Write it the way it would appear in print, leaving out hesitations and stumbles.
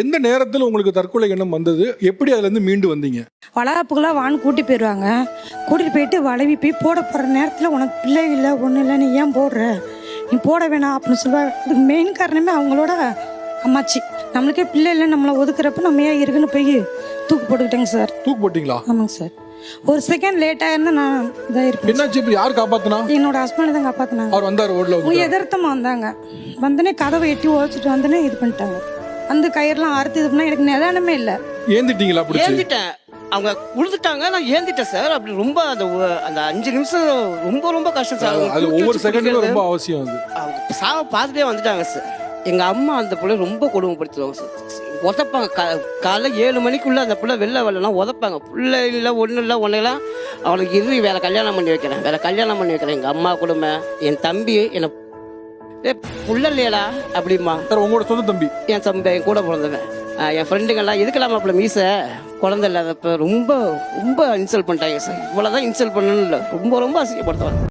எந்த நேரத்தில் உங்களுக்கு தற்கொலை எண்ணம் வந்தது, எப்படி அதுலேருந்து மீண்டு வந்தீங்க? வளகாப்புக்கெல்லாம் வான்னு கூட்டிட்டு போயிடுவாங்க. கூட்டிகிட்டு போயிட்டு வளவி போய் போட போகிற நேரத்தில் உனக்கு பிள்ளை இல்லை ஒன்றும் இல்லை, நீ ஏன் போடுற, நீ போட வேணாம் அப்படின்னு சொல்லுவாங்க. அதுக்கு மெயின் காரணமே அவங்களோட அம்மாச்சி. நம்மளுக்கே பிள்ளை இல்லை நம்மளை ஒதுக்குறப்ப நம்ம ஏன் இருக்குன்னு போய் தூக்கு போட்டுக்கிட்டேங்க சார். தூக்கு போட்டிங்களா? ஆமாங்க சார். ஒரு செகண்ட் லேட்டாக இருந்தால் நான் இதாக இருப்பேன். என்னாச்சு? இப்போ யார் காப்பாத்தினா? என்னோட ஹஸ்பண்ட் தான் காப்பாற்றினாங்க. அவர் வந்தார் ரோட்ல? அவங்க எதிர்த்தமாக வந்தாங்க. வந்தனே கதவை எட்டி உழைச்சிட்டு வந்தனே இது பண்ணிட்டாங்க. அந்த கயிறுலாம் அறுத்து இது பண்ணால் எனக்கு நிதானமே இல்லை. ஏந்திட்டீங்களா? அப்படி ஏந்திட்டேன். அவங்க உழுதுட்டாங்க, நான் ஏந்திட்டேன் சார். அப்படி ரொம்ப அந்த 5 நிமிஷம் ரொம்ப கஷ்டம் சார். அது ஒவ்வொரு செகண்டும் ரொம்ப அவசியம். அது அவங்க சாவை பார்த்துட்டே வந்துட்டாங்க சார். எங்கள் அம்மா அந்த பிள்ளை ரொம்ப கொடுமைப்படுத்துவாங்க சார். உதப்பாங்க. காலைல 7 மணிக்குள்ளே அந்த பிள்ளை வெளில வரலாம் உதப்பாங்க. பிள்ளை இல்லை ஒன்றும் இல்லை ஒன்றுலாம் அவளுக்கு வேற கல்யாணம் பண்ணி வைக்கிறேன். எங்கள் அம்மா கொடுமை. என் தம்பி என்னை புள்ள இல்லையடா அப்படிமா. சார் உங்களோட சொந்த தம்பி? என் தம்பி, என் கூட பிறந்தவன். என் ஃப்ரெண்டுங்கெல்லாம் எதுக்கலாமா அப்படி மீசை குழந்தை இல்லாதப்ப ரொம்ப இன்சல்ட் பண்ணிட்டாங்க சார். இவ்வளோதான் இன்சல்ட் பண்ணணும் இல்லை, ரொம்ப அசிங்கப்படுத்துவாங்க.